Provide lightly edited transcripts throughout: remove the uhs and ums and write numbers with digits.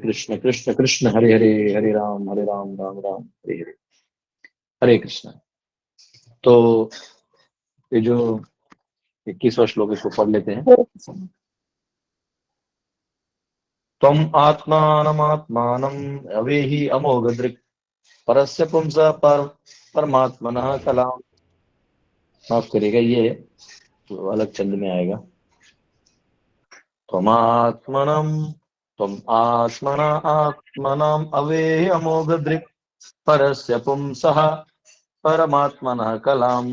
कृष्ण कृष्ण कृष्ण हरे हरे, हरे राम राम राम हरे हरे, हरे कृष्ण। तो ये जो 21वां श्लोक इसको पढ़ लेते हैं। त्वम् आत्मानमात्मानम् अवेहि अमोघदृक् परस्य पुंसा परमात्मनः कलाम। माफ करिएगा, ये तो अलग छंद में आएगा। त्वमात्मनम् त्वम् आत्मना आत्मनाम् अवेहि अमोघदृक् परस्य पुंसः परमात्मनः कलाम।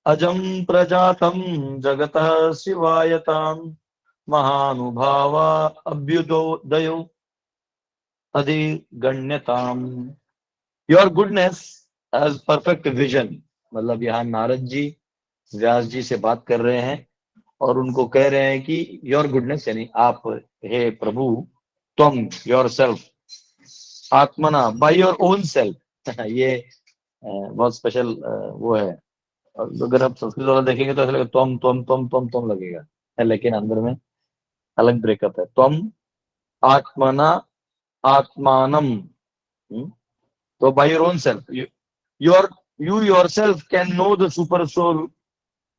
अजं प्रजातं जगतः शिवायताम् महानुभावा अभ्युदयो अधिगण्यताम्। Your goodness as perfect vision. मतलब यहाँ नारद जी व्यास जी से बात कर रहे हैं और उनको कह रहे हैं कि योर गुडनेस यानी आप, हे प्रभु, तुम योर सेल्फ, आत्मना बाय योर ओन सेल्फ। ये बहुत स्पेशल वो है। और अगर आप संस्कृत वाला देखेंगे तो ऐसा लगेगा तुम लगेगा, लेकिन अंदर में अलग ब्रेकअप है। तुम आत्मना आत्मानम। तो by your own self, you yourself can know the super soul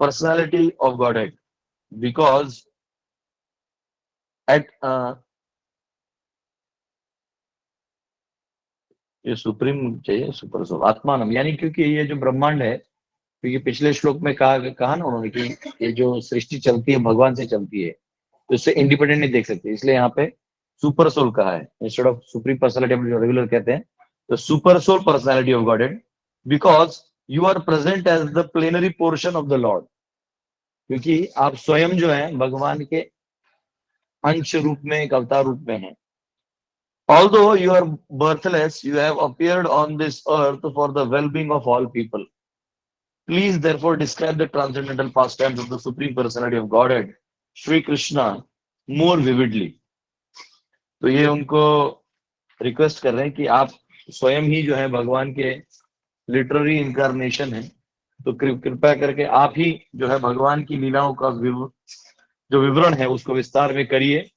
personality of Godhead, because at ये सुप्रीम चाहिए, सुपर सोल आत्मानम, यानी क्योंकि ये जो ब्रह्मांड है, क्योंकि पिछले श्लोक में कहा ना उन्होंने कि ये जो सृष्टि चलती है भगवान से चलती है, तो इससे इंडिपेंडेंट नहीं देख सकते, इसलिए यहाँ पे सुपर सोल कहा है इंस्टेड ऑफ सुप्रीम पर्सनालिटी, हम जो रेगुलर कहते हैं। तो super soul personality of godhead, because you are present as the plenary portion of the lord. क्योंकि आप स्वयं जो है भगवान के अंश रूप में, एक अवतार रूप में है। Although you are birthless, you have appeared on this earth for the well-being of all people. Please therefore describe the transcendental pastimes of the Supreme Personality of Godhead, Shri Krishna, more vividly. तो ये उनको request कर रहे हैं कि आप स्वयं ही जो है भगवान के लिटररी इनकारनेशन है, तो कृपया करके आप ही जो है भगवान की लीलाओं का जो विवरण है उसको विस्तार में करिए।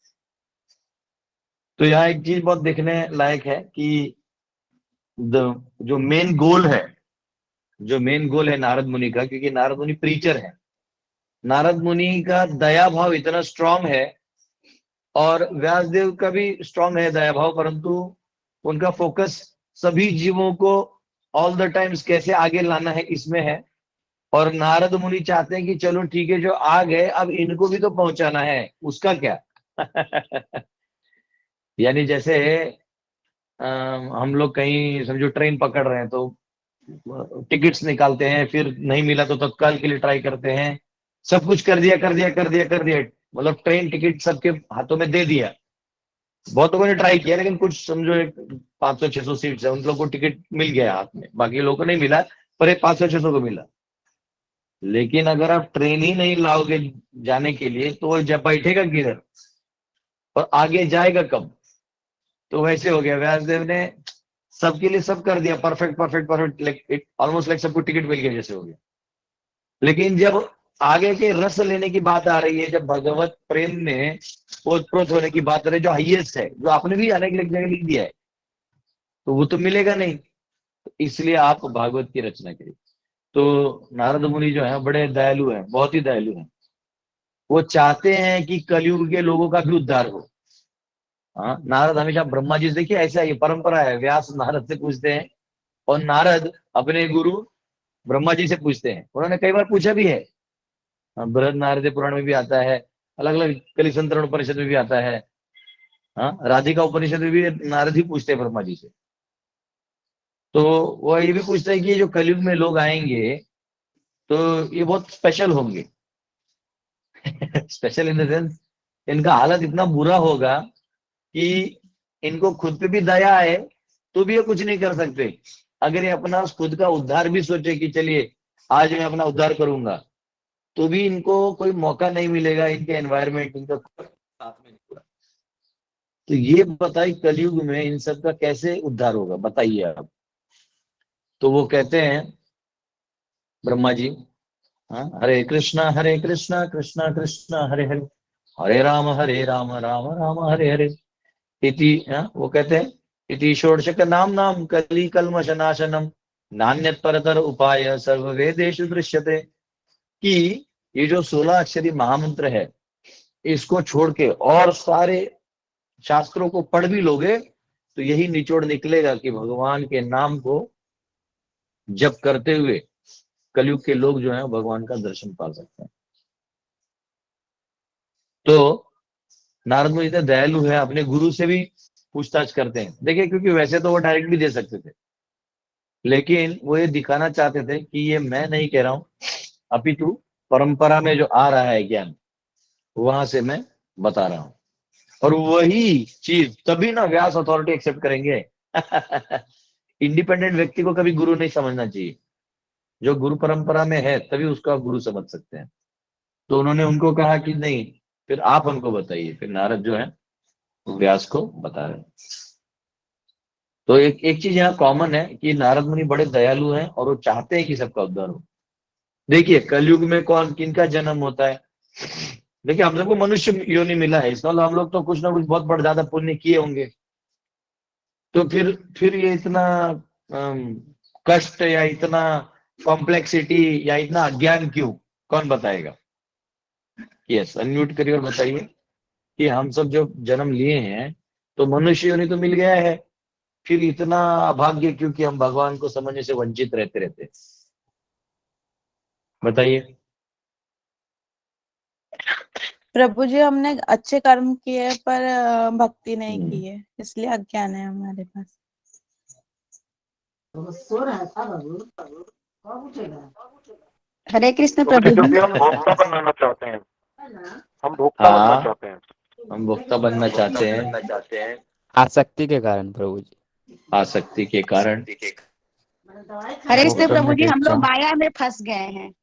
तो यहाँ एक चीज बहुत देखने लायक है कि जो मेन गोल है, नारद मुनि का, क्योंकि नारद मुनि प्रीचर है, नारद मुनि का दया भाव इतना स्ट्रांग है और व्यासदेव का भी स्ट्रांग है दया भाव, परंतु उनका फोकस सभी जीवों को ऑल द टाइम्स कैसे आगे लाना है इसमें है। और नारद मुनि चाहते हैं कि चलो ठीक है, जो आ गए अब इनको भी तो पहुंचाना है, उसका क्या। यानी जैसे हम लोग कहीं समझो ट्रेन पकड़ रहे हैं तो टिकट्स निकालते हैं, फिर नहीं मिला तो तत्काल के लिए ट्राई करते हैं, सब कुछ कर दिया मतलब ट्रेन टिकट सबके हाथों में दे दिया। बहुत लोगों ने ट्राई किया, लेकिन कुछ समझो 500-600 सीट्स है, उन लोगों को टिकट मिल गया हाथ में, बाकी लोगों को नहीं मिला, पर ये 500-600 को मिला। लेकिन अगर आप ट्रेन ही नहीं लाओगे जाने के लिए तो वो जब बैठेगा किधर और आगे जाएगा कब। तो वैसे हो गया, व्यासदेव ने सबके लिए सब कर दिया, परफेक्ट, ऑलमोस्ट लाइक सबको टिकट मिल गया जैसे हो गया। लेकिन जब आगे के रस लेने की बात आ रही है, जब भगवत प्रेम में ओतप्रोत होने की बात आ रही है, जो हाईएस्ट है, जो आपने भी आने के लिए जगह लिख दिया है, तो वो तो मिलेगा नहीं। तो इसलिए आप भागवत की रचना करिए। तो नारद मुनि जो है बड़े दयालु हैं, बहुत ही दयालु हैं। वो चाहते हैं कि कलयुग के लोगों का भी उद्धार हो। हाँ, नारद हमेशा ब्रह्मा जी से, देखिए ऐसा ये परंपरा है, व्यास नारद से पूछते हैं और नारद अपने गुरु ब्रह्मा जी से पूछते हैं। उन्होंने कई बार पूछा भी है, बृहद नारद पुराण में भी आता है, अलग अलग कलिसंतरण उपनिषद में भी आता है। हाँ, राधिका उपनिषद में भी नारद ही पूछते हैं ब्रह्मा जी से। तो वो ये भी पूछते हैं कि ये जो कलयुग में लोग आएंगे तो ये बहुत स्पेशल होंगे। स्पेशल इन द सेंस इनका हालत इतना बुरा होगा कि इनको खुद पे भी दया आए तो भी ये कुछ नहीं कर सकते। अगर ये अपना खुद का उद्धार भी सोचे कि चलिए आज मैं अपना उद्धार करूंगा, तो भी इनको कोई मौका नहीं मिलेगा, इनके एनवायरमेंट इनका साथ में नहीं होगा। तो ये बताइए कलयुग में इन सब का कैसे उद्धार होगा, बताइए आप। तो वो कहते हैं ब्रह्मा जी, हाँ, हरे कृष्णा कृष्णा कृष्णा हरे हरे, हरे राम राम राम हरे हरे। वो कहते हैं इति षोडशक नाम नाम कली कल्मशनाशनम नान्यत परतर उपाय सर्व वेदेषु दृश्यते। कि ये जो 16 अक्षरी महामंत्र है, इसको छोड़ के और सारे शास्त्रों को पढ़ भी लोगे तो यही निचोड़ निकलेगा कि भगवान के नाम को जप करते हुए कलयुग के लोग जो है भगवान का दर्शन पा सकते हैं। तो नारद मुनि इतने दयालु है, अपने गुरु से भी पूछताछ करते हैं। देखिए, क्योंकि वैसे तो वो डायरेक्ट भी दे सकते थे, लेकिन वो ये दिखाना चाहते थे कि ये मैं नहीं कह रहा हूं, अपितु परंपरा में जो आ रहा है ज्ञान, वहां से मैं बता रहा हूं। और वही चीज तभी ना व्यास अथॉरिटी एक्सेप्ट करेंगे। इंडिपेंडेंट व्यक्ति को कभी गुरु नहीं समझना चाहिए, जो गुरु परंपरा में है तभी उसको आप गुरु समझ सकते हैं। तो उन्होंने उनको कहा कि नहीं, फिर आप हमको बताइए। फिर नारद जो है व्यास को बता रहे हैं। तो एक एक चीज यहाँ कॉमन है कि नारद मुनि बड़े दयालु हैं और वो चाहते हैं कि सबका उद्धार हो। देखिए, कलयुग में कौन किनका जन्म होता है? देखिए, हम सबको मनुष्य योनि मिला है, इसका मतलब हम लोग तो कुछ ना कुछ बहुत बड़ा ज्यादा पुण्य किए होंगे। तो फिर ये इतना कष्ट या इतना कॉम्प्लेक्सिटी या इतना अज्ञान क्यों? कौन बताएगा? यस, अनम्यूट करिए और बताइए कि हम सब जो जन्म लिए हैं तो मनुष्य योनि तो मिल गया है, फिर इतना अभाग्य क्योंकि हम भगवान को समझने से वंचित रहते रहते? बताइए। प्रभु जी, हमने अच्छे कर्म किए पर भक्ति नहीं की है, इसलिए अज्ञान है हमारे पास। हरे कृष्ण प्रभु जी। क्योंकि हम भोक्ता बनना चाहते हैं, हम भोक्ता बनना चाहते हैं। हम भोक्ता बनना चाहते हैं आसक्ति के कारण प्रभु जी। आसक्ति के कारण। हरे कृष्ण प्रभु जी, हम भोक्ता लोग माया में फंस गए हैं।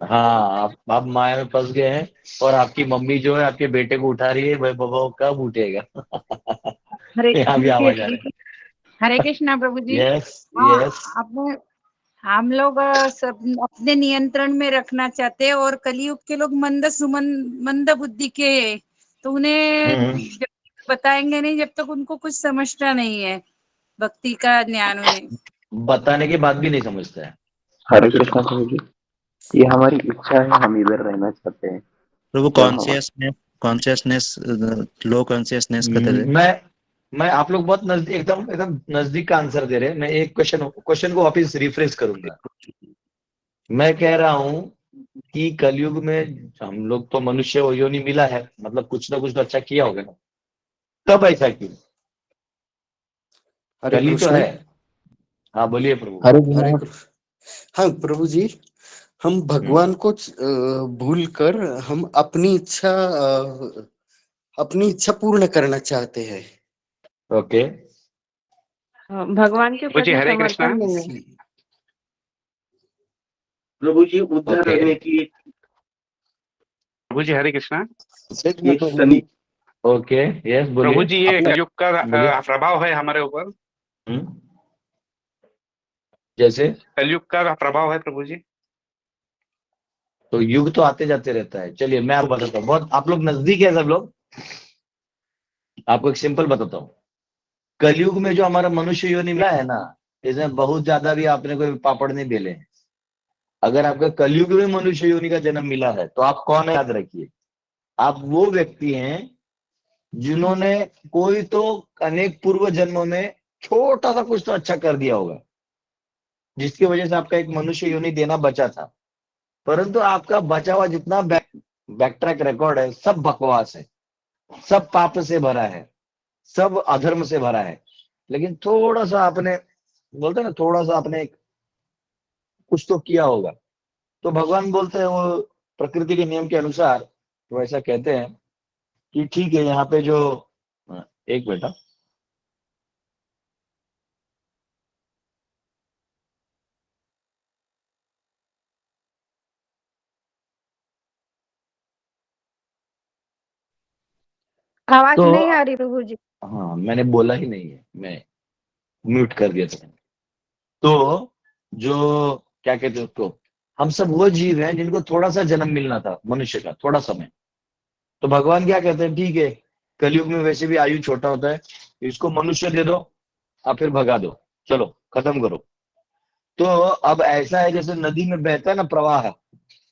हाँ, आप माया में फंस गए हैं और आपकी मम्मी जो है आपके बेटे को उठा रही है, भाई बाबा वो कब उठेगा? हरे यहाँ भी आवाज आ रहा है। हरे कृष्णा प्रभु जी। यस हाँ, यस। अपने हम लोग सब अपने नियंत्रण में रखना चाहते हैं और कलयुग के लोग मंद बुद्धि के हैं, तो उन्हें जब बताएंगे नहीं जब तक उनको कुछ समझता नहीं है, भक्ति का ज्ञान उन्हें बताने के बाद भी नहीं समझता है। हरे कृष्णा प्रभु जी, ये हमारी इच्छा है, हम इधर रहना चाहते हैं प्रभु। कॉन्शियसनेस लो कॉन्शियसनेस का तरह। मैं आप लोग बहुत नजदीक, एकदम एकदम नजदीक का आंसर दे रहे हैं। मैं एक क्वेश्चन को वापस रिफ्रेश करूंगा। मैं कह रहा हूं कि कलयुग में हम लोग तो मनुष्य योनि मिला है, मतलब कुछ ना कुछ तो अच्छा किया होगा ना, तब ऐसा क्यों? हरे कली तो कृष्ण। है। हाँ बोलिए प्रभु। हरे कृष्ण। हाँ प्रभु जी, हम भगवान को भूल कर हम अपनी इच्छा पूर्ण करना चाहते हैं। ओके। भगवान के प्रति हरे कृष्णा। समर्पण नहीं है। प्रभु जी उद्धार Okay. करने की। प्रभु जी हरे कृष्णा। ओके यस बोलिए। प्रभु जी, ये कलयुग का बोलिए। प्रभाव है हमारे ऊपर। जैसे कलयुग का प्रभाव है प्रभु जी। तो युग तो आते जाते रहता है। चलिए मैं आपको बताता हूँ, बहुत आप लोग नजदीक है सब लोग। आपको एक सिंपल बताता हूँ। कलयुग में जो हमारा मनुष्य योनि मिला है ना, इसमें बहुत ज्यादा भी आपने कोई पापड़ नहीं बेले। अगर आपका कलयुग में मनुष्य योनि का जन्म मिला है तो आप कौन है याद रखिए, आप वो व्यक्ति हैं जिन्होंने कोई तो अनेक पूर्व जन्मों में छोटा सा कुछ तो अच्छा कर दिया होगा, जिसकी वजह से आपका एक मनुष्य योनि देना बचा था। परंतु आपका बचा हुआ जितना बैक ट्रैक रिकॉर्ड है सब बकवास है, सब पाप से भरा है, सब अधर्म से भरा है। लेकिन थोड़ा सा आपने, बोलते ना, थोड़ा सा आपने कुछ तो किया होगा। तो भगवान बोलते हैं वो प्रकृति के नियम के अनुसार, तो ऐसा कहते हैं कि ठीक है, यहाँ पे जो एक बेटा आवाज तो नहीं आ रही प्रभु जी। हाँ, मैंने बोला ही नहीं है, मैं म्यूट कर दिया था। तो जो क्या कहते हैं उसको, हम सब वो जीव हैं जिनको थोड़ा सा जन्म मिलना था, मनुष्य का थोड़ा समय। तो भगवान क्या कहते हैं, ठीक है, कलयुग में वैसे भी आयु छोटा होता है, इसको मनुष्य दे दो, आप फिर भगा दो, चलो खत्म करो। तो अब ऐसा है जैसे नदी में बहता है ना प्रवाह,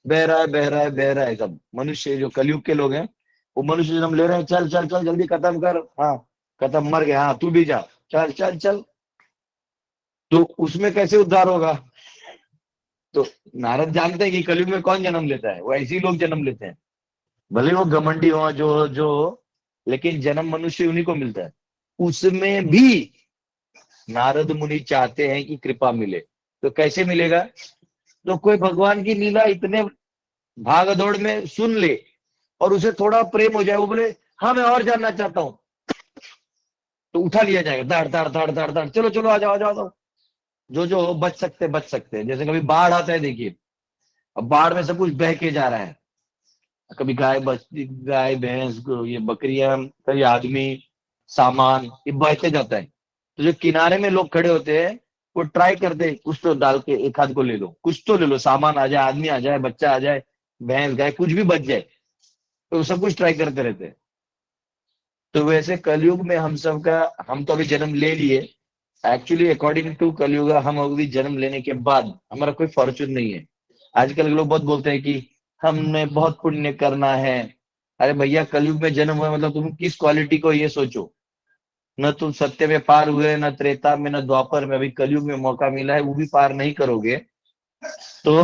बह रहा है बह रहा है बह रहा है, सब मनुष्य जो कलयुग के लोग हैं वो मनुष्य जन्म ले रहे हैं, चल चल चल जल्दी खत्म कर, हाँ खत्म, मर गया, हाँ तू भी जा, चल चल चल। तो उसमें कैसे उद्धार होगा? तो नारद जानते हैं कि कलयुग में कौन जन्म लेता है, वो ऐसे ही लोग जन्म लेते हैं, भले वो घमंडी हो जो, लेकिन जन्म मनुष्य उन्हीं को मिलता है। उसमें भी नारद मुनि चाहते हैं कि कृपा मिले, तो कैसे मिलेगा? तो कोई भगवान की लीला इतने भाग दौड़ में सुन ले और उसे थोड़ा प्रेम हो जाए, वो बोले हाँ मैं और जानना चाहता हूं, तो उठा लिया जाएगा, दाड़ दाड़ दाड़ दाड़ दाड़, चलो चलो आ जाओ आ जाओ आ जाओ। जो बच सकते हैं। जैसे कभी बाढ़ आता है, देखिए अब बाढ़ में सब कुछ बह के जा रहा है, कभी गाय भैंस ये बकरियां, कभी आदमी, सामान, ये बहते जाता है। तो जो किनारे में लोग खड़े होते हैं वो ट्राई करते हैं कुछ तो डाल के, एक हाथ को ले लो, कुछ तो ले लो, सामान आ जाए, आदमी आ जाए, बच्चा आ जाए, भैंस गाय कुछ भी बच जाए, तो सब कुछ ट्राई करते रहते हैं। तो वैसे कलयुग में हम तो अभी जन्म ले लिए, एक्चुअली अकॉर्डिंग टू कलयुग हम अभी जन्म लेने के बाद हमारा कोई फॉर्चून नहीं है। आजकल के लोग बहुत बोलते हैं कि हमने बहुत पुण्य करना है। अरे भैया कलयुग में जन्म हुआ मतलब तुम किस क्वालिटी को ये सोचो, न तुम सत्य में पार हुए, न त्रेता में, न द्वापर में, अभी कलयुग में मौका मिला है, वो भी पार नहीं करोगे तो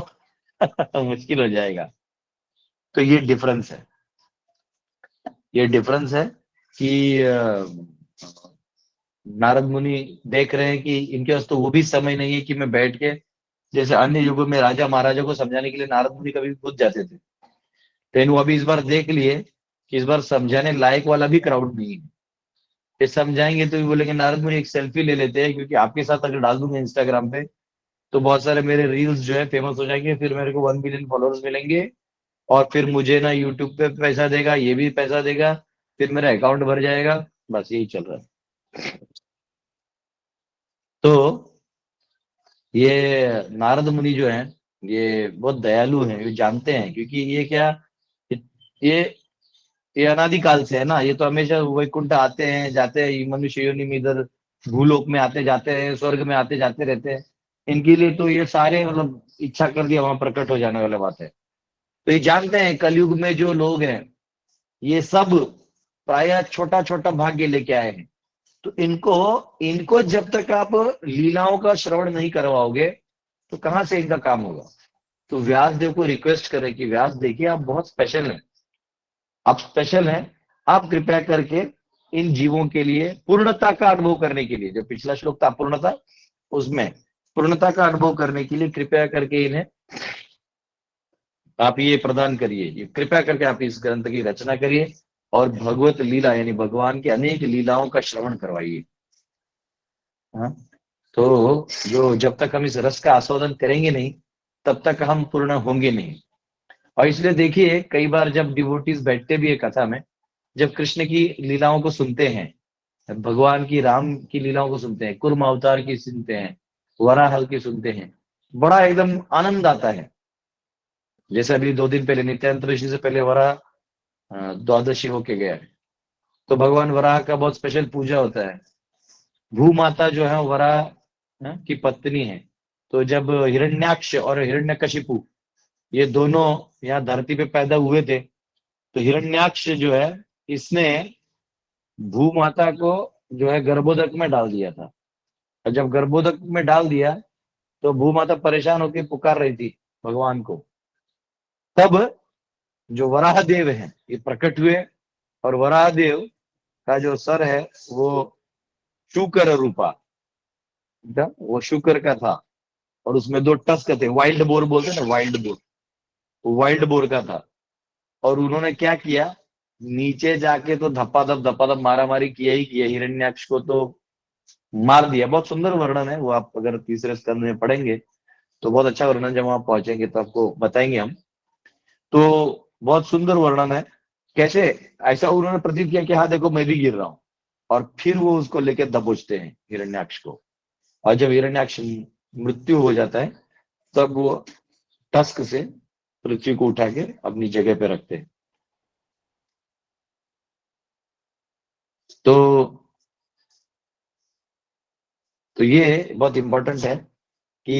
मुश्किल हो जाएगा। तो ये डिफरेंस है कि नारद मुनि देख रहे हैं कि इनके पास तो वो भी समय नहीं है कि मैं बैठ के, जैसे अन्य युगों में राजा महाराजा को समझाने के लिए नारद मुनि कभी कूद जाते थे, लेकिन वो अभी इस बार देख लिए कि इस बार समझाने लायक वाला भी क्राउड नहीं है। ये समझाएंगे तो भी बोलेंगे नारद मुनि एक सेल्फी ले लेते हैं, क्योंकि आपके साथ अगर डाल दूंगा इंस्टाग्राम पे तो बहुत सारे मेरे रील्स जो है फेमस हो जाएंगे, फिर मेरे को 1 बिलियन फॉलोअर्स मिलेंगे, और फिर मुझे ना यूट्यूब पे पैसा देगा, ये भी पैसा देगा, फिर मेरा अकाउंट भर जाएगा, बस यही चल रहा है। तो ये नारद मुनि जो है ये बहुत दयालु हैं, ये जानते हैं, क्योंकि ये क्या, ये ये अनादिकाल से है ना, ये तो हमेशा वैकुंठ आते हैं जाते हैं, ये मनुष्य योनि में इधर भूलोक में आते जाते हैं, स्वर्ग में आते जाते रहते हैं, इनके लिए तो ये सारे मतलब इच्छा कर दिया वहां प्रकट हो जाने वाला बात है। तो ये जानते हैं कलयुग में जो लोग हैं ये सब प्रायः छोटा छोटा भाग्य लेके आए हैं, तो इनको इनको जब तक आप लीलाओं का श्रवण नहीं करवाओगे तो कहां से इनका काम होगा। तो व्यास देव को रिक्वेस्ट करें कि व्यास देखिए आप बहुत स्पेशल हैं, आप स्पेशल हैं, आप कृपया करके इन जीवों के लिए पूर्णता का अनुभव करने के लिए, जो पिछला श्लोक था पूर्णता, उसमें पूर्णता का अनुभव करने के लिए कृपया करके इन्हें आप ये प्रदान करिए, ये कृपया करके आप इस ग्रंथ की रचना करिए और भगवत लीला यानी भगवान की अनेक लीलाओं का श्रवण करवाइए। हाँ, तो जो जब तक हम इस रस का आस्वादन करेंगे नहीं तब तक हम पूर्ण होंगे नहीं। और इसलिए देखिए कई बार जब डिवोटीज बैठते भी है कथा में, जब कृष्ण की लीलाओं को सुनते हैं, भगवान की राम की लीलाओं को सुनते हैं, कुर्म अवतार की सुनते हैं, वराहल की सुनते हैं, बड़ा एकदम आनंद आता है। जैसे अभी 2 दिन पहले नित्यानंद ऋषि से पहले वराह द्वादशी होके गया है, तो भगवान वराह का बहुत स्पेशल पूजा होता है। भू माता जो है वराह की पत्नी है, तो जब हिरण्याक्ष और हिरण्यकशिपु ये दोनों यहाँ धरती पे पैदा हुए थे, तो हिरण्याक्ष जो है इसने भू माता को जो है गर्भोदक में डाल दिया था, और जब गर्भोदक में डाल दिया तो भू माता परेशान होकर पुकार रही थी भगवान को। तब जो वराह देव है ये प्रकट हुए, और वराह देव का जो सर है वो शुकर रूपा, वो शुकर का था, और उसमें 2 टस्क थे, वाइल्ड बोर बोलते हैं ना, वाइल्ड बोर, वो वाइल्ड बोर का था। और उन्होंने क्या किया, नीचे जाके तो धप्पा धप मारा मारी किया ही किया, हिरण्याक्ष को तो मार दिया। बहुत सुंदर वर्णन है वो, आप अगर तीसरे स्कंद में पढ़ेंगे तो बहुत अच्छा वर्णन, जब वहां पहुंचेंगे तो आपको बताएंगे हम। तो बहुत सुंदर वर्णन है, कैसे ऐसा उन्होंने प्रतीत किया कि हाँ देखो मैं भी गिर रहा हूं, और फिर वो उसको लेकर दबोचते हैं हिरण्याक्ष को, और जब हिरण्याक्ष मृत्यु हो जाता है तब वो टस्क से पृथ्वी को उठा के अपनी जगह पे रखते हैं। तो ये बहुत इंपॉर्टेंट है कि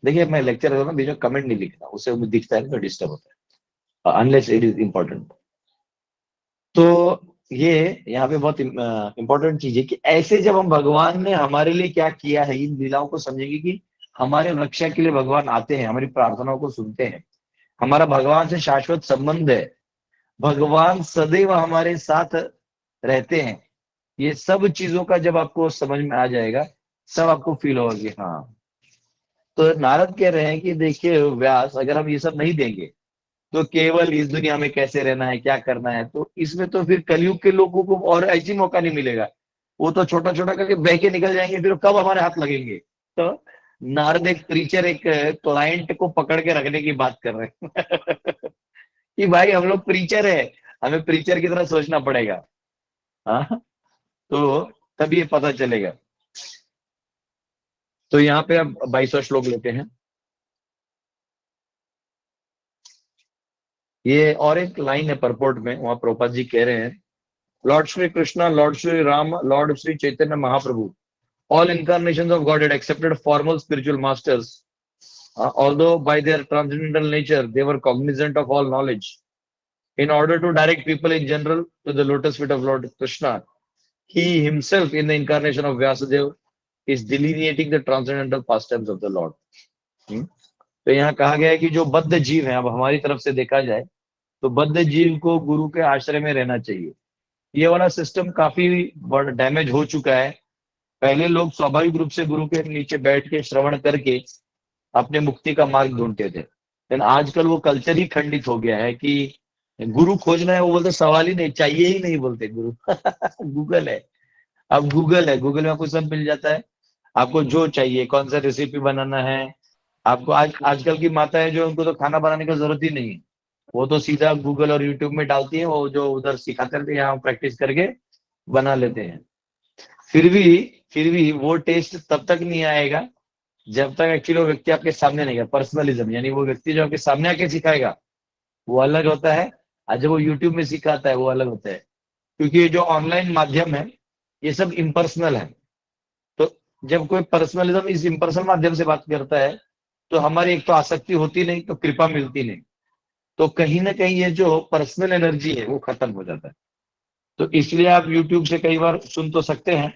देखिए मैं लेक्चर कर रहा हूँ, बीच में कमेंट नहीं लिखना, उससे मुझे दिखता है तो डिस्टर्ब होता है, अनलेस इट इज इम्पोर्टेंट। तो ये यहाँ पे बहुत इंपॉर्टेंट चीज है कि ऐसे जब हम भगवान ने हमारे लिए क्या किया है इन लीलाओं को समझेंगे कि हमारे रक्षा के लिए भगवान आते हैं, हमारी प्रार्थनाओं को सुनते हैं, हमारा भगवान से शाश्वत संबंध है, भगवान सदैव हमारे साथ रहते हैं। ये सब चीजों का जब आपको समझ में आ जाएगा, सब आपको फील होगा कि हाँ। तो नारद कह रहे हैं कि देखिए व्यास, अगर हम ये सब नहीं देंगे तो केवल इस दुनिया में कैसे रहना है, क्या करना है, तो इसमें तो फिर कलयुग के लोगों को और ऐसी मौका नहीं मिलेगा। वो तो छोटा छोटा करके बह के निकल जाएंगे, फिर कब हमारे हाथ लगेंगे। तो नारद एक प्रीचर, एक क्लाइंट को पकड़ के रखने की बात कर रहे हैं कि भाई हम लोग प्रीचर है, हमें प्रीचर की तरह सोचना पड़ेगा। हाँ, तो तब ये पता चलेगा। तो यहाँ पे अब 22वां श्लोक लेते हैं। ये और एक लाइन है परपोर्ट में, वहां प्रभुपाद जी कह रहे हैं, Lord Shri Krishna, Lord Shri Ram, Lord Shri Chaitanya Mahaprabhu, all incarnations of Godhead accepted formal spiritual masters, although by their transcendental nature they were cognizant of all knowledge. In order to direct people in general to the lotus feet of Lord Krishna, he himself in the incarnation of Vyasadeva is delineating the transcendental pastimes of the Lord. तो यहाँ कहा गया है कि जो बद्ध जीव है, अब हमारी तरफ से देखा जाए तो बद्ध जीव को गुरु के आश्रय में रहना चाहिए। ये वाला सिस्टम काफी बड़ा डैमेज हो चुका है। पहले लोग स्वाभाविक रूप से गुरु के नीचे बैठ के श्रवण करके अपने मुक्ति का मार्ग ढूंढते थे, लेकिन आजकल वो कल्चर ही खंडित हो गया है कि गुरु खोजना है, वो बोलते सवाल ही नहीं, चाहिए ही नहीं बोलते गुरु गूगल है, अब गूगल है, गूगल में आपको सब मिल जाता है, आपको जो चाहिए, कौन सा रेसिपी बनाना है आपको। आजकल की माताएं जो, उनको तो खाना बनाने की जरूरत ही नहीं है, वो तो सीधा गूगल और यूट्यूब में डालती है, वो जो उधर सिखाते रहते हैं, यहाँ प्रैक्टिस करके बना लेते हैं। फिर भी वो टेस्ट तब तक नहीं आएगा जब तक एक्चुअली वो व्यक्ति आपके सामने नहीं है। पर्सनलिज्म यानी वो व्यक्ति जो आपके सामने आके सिखाएगा वो अलग होता है, और जब वो यूट्यूब में सिखाता है वो अलग होता है। क्योंकि ये जो ऑनलाइन माध्यम है ये सब इम्पर्सनल है, तो जब कोई पर्सनलिज्म इस इम्पर्सनल माध्यम से बात करता है तो हमारी एक तो आसक्ति होती नहीं, तो कृपा मिलती नहीं, तो कहीं ना कहीं ये जो पर्सनल एनर्जी है वो खत्म हो जाता है। तो इसलिए आप यूट्यूब से कई बार सुन तो सकते हैं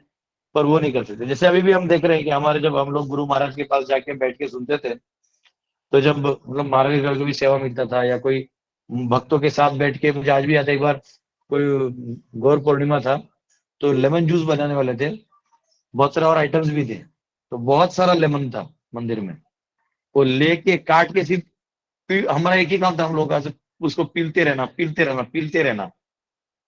पर वो नहीं कर सकते। जैसे अभी भी हम देख रहे हैं कि हमारे, जब हम लोग गुरु महाराज के पास जाके बैठ के सुनते थे, तो जब मतलब महाराज के घर को भी सेवा मिलता था या कोई भक्तों के साथ बैठ के, मुझे आज भी याद है, एक बार कोई गौर पूर्णिमा था तो लेमन जूस बनाने वाले थे, बहुत सारे और आइटम्स भी थे, तो बहुत सारा लेमन था मंदिर में, वो लेके काट के सिर्फ हमारा एक ही काम था हम लोग का, उसको पीलते रहना पीलते रहना पीलते रहना।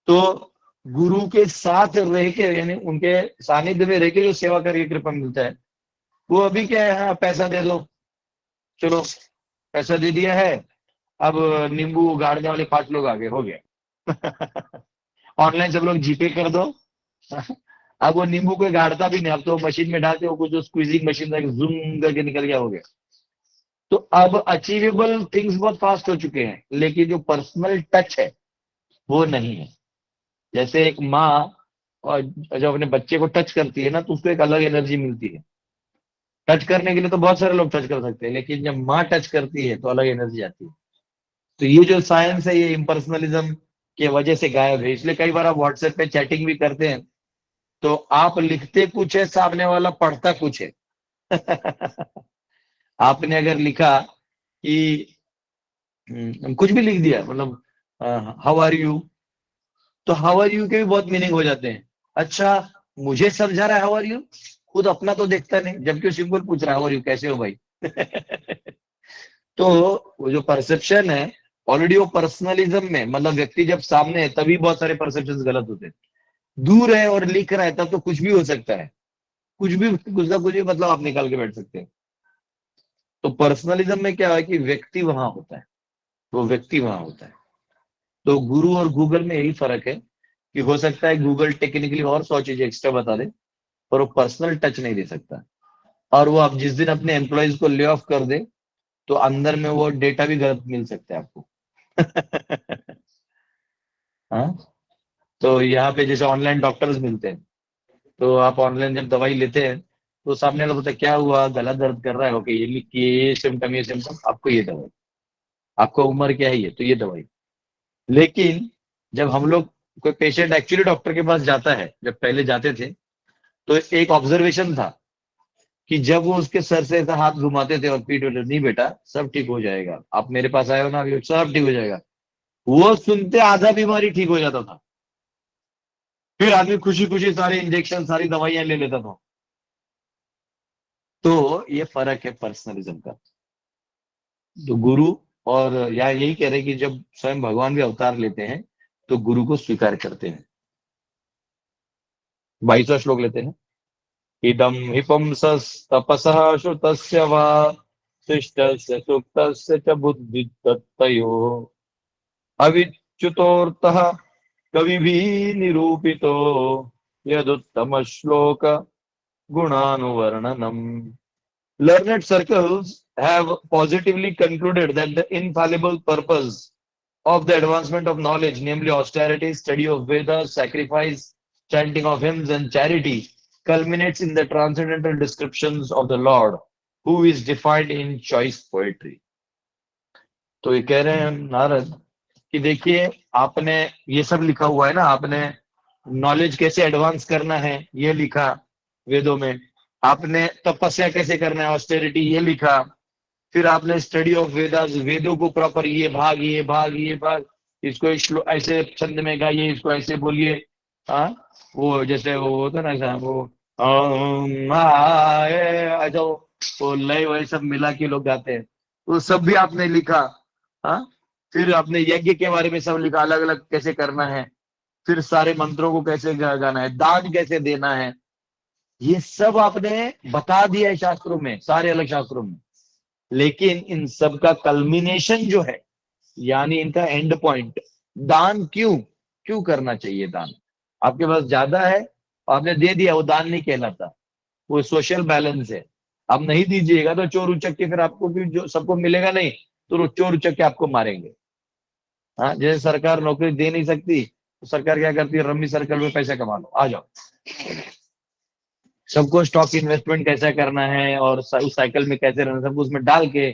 तो गुरु के साथ रह के, यानी उनके सानिध्य में रह के जो सेवा करके कृपा मिलता है, वो अभी क्या है, हाँ पैसा दे दो, चलो पैसा दे दिया है, अब नींबू गाड़ने वाले 5 लोग आगे हो गया ऑनलाइन सब लोग जीपे कर दो अब वो नींबू कोई गाड़ता भी नहीं, अब तो मशीन में डालते हो, कुछ जो स्क्वीजिंग मशीन था, जूम करके निकल गया, हो गया। तो अब अचीवेबल थिंग्स बहुत फास्ट हो चुके हैं, लेकिन जो पर्सनल टच है वो नहीं है। जैसे एक माँ और जब अपने बच्चे को टच करती है ना, तो उसको एक अलग एनर्जी मिलती है। टच करने के लिए तो बहुत सारे लोग टच कर सकते हैं, लेकिन जब माँ टच करती है तो अलग एनर्जी आती है। तो ये जो साइंस है ये इम्पर्सनलिज्म के वजह से गायब है। इसलिए कई बार आप व्हाट्सएप पे चैटिंग भी करते हैं तो आप लिखते कुछ है, सामने वाला पढ़ता कुछ है आपने अगर लिखा कि कुछ भी लिख दिया, मतलब हाउ आर यू, तो हाउ आर यू के भी बहुत मीनिंग हो जाते हैं। अच्छा मुझे समझा रहा है हाउ आर यू, खुद अपना तो देखता नहीं, जबकि सिंपल पूछ रहा है हाउ आर यू, कैसे हो भाई तो वो जो परसेप्शन है ऑलरेडी वो पर्सनलिज्म में, मतलब व्यक्ति जब सामने है तभी बहुत सारे परसेप्शन गलत होते हैं। दूर है और लिख रहा है तब तो कुछ भी हो सकता है, कुछ ना कुछ भी मतलब आप निकाल के बैठ सकते हैं। तो पर्सनलिज्म में क्या है कि व्यक्ति वहां होता है, वो व्यक्ति वहां होता है। तो गुरु और गूगल में यही फर्क है कि हो सकता है गूगल टेक्निकली और 100 चीजें एक्स्ट्रा बता दे, पर वो पर्सनल टच नहीं दे सकता। और वो आप जिस दिन अपने एम्प्लॉयज को ले ऑफ कर दे तो अंदर में वो डेटा भी गलत मिल सकता है आपको हाँ, तो यहाँ पे जैसे ऑनलाइन डॉक्टर्स मिलते हैं, तो आप ऑनलाइन जब दवाई लेते हैं तो सामने वाला बोलता है क्या हुआ, गला दर्द कर रहा है, ओके ये लिखिए, ये सिम्टम, आपको ये दवाई, आपको उम्र क्या है ये, तो ये दवाई। लेकिन जब हम लोग, कोई पेशेंट एक्चुअली डॉक्टर के पास जाता है, जब पहले जाते थे तो एक ऑब्जर्वेशन था कि जब वो उसके सर से ऐसा हाथ घुमाते थे और पीठ उठे, नहीं बेटा सब ठीक हो जाएगा, आप मेरे पास आए हो ना, अभी सब ठीक हो जाएगा, वो सुनते आधा बीमारी ठीक हो जाता था। फिर आदमी खुशी खुशी सारे इंजेक्शन, सारी दवाइयां ले लेता था। तो ये फर्क है पर्सनलिज्म का। तो गुरु, और यहाँ यही कह रहे हैं कि जब स्वयं भगवान भी अवतार लेते हैं तो गुरु को स्वीकार करते हैं। 22वां श्लोक लेते हैं। इदम हिपंसस तपसः श्रुतस्य वा शिष्टस्य सुप्तस्य च बुद्धितत्तयोः अविच्युतोऽर्थः कविभिः निरूपितो यदुत्तम श्लोक गुणानुवर्णनम। Learned circles have positively concluded that the infallible purpose of the advancement of knowledge, namely austerity, study of Vedas, sacrifice, chanting of hymns, and charity, culminates in the transcendental descriptions of the Lord, who is defined in choice poetry. तो ये कह रहे हैं नारद कि देखिए, आपने ये सब लिखा हुआ है ना, आपने नॉलेज कैसे एडवांस करना है ये लिखा वेदों में, आपने तपस्या कैसे करना है, ऑस्टेरिटी, ये लिखा, फिर आपने स्टडी ऑफ वेदास, वेदों को प्रॉपर ये भाग ये भाग ये भाग, इसको ऐसे छंद में गाइए, इसको ऐसे बोलिए, हाँ वो जैसे वो होता ना ऐसा, वो अच्छा वो लय वही सब मिला के लोग गाते हैं, वो सब भी आपने लिखा। हाँ, फिर आपने यज्ञ के बारे में सब लिखा, अलग अलग कैसे करना है, फिर सारे मंत्रों को कैसे गाना है, दान कैसे देना है, ये सब आपने बता दिया है शास्त्रों में, सारे अलग शास्त्रों में। लेकिन इन सब का कल्मिनेशन जो है, यानी इनका एंड पॉइंट, दान क्यों करना चाहिए। दान आपके पास ज्यादा है, आपने दे दिया, वो दान नहीं कहलाता, वो सोशल बैलेंस है। आप नहीं दीजिएगा तो चोर उचक के, फिर आपको भी जो सबको मिलेगा नहीं, तो चोर उचक के आपको मारेंगे। हाँ, जैसे सरकार नौकरी दे नहीं सकती तो सरकार क्या करती है, रम्मी सर्कल में पैसा कमा लो, आ जाओ। सबको स्टॉक इन्वेस्टमेंट कैसा करना है और उस साइकिल में कैसे रहना, सबको उसमें डाल के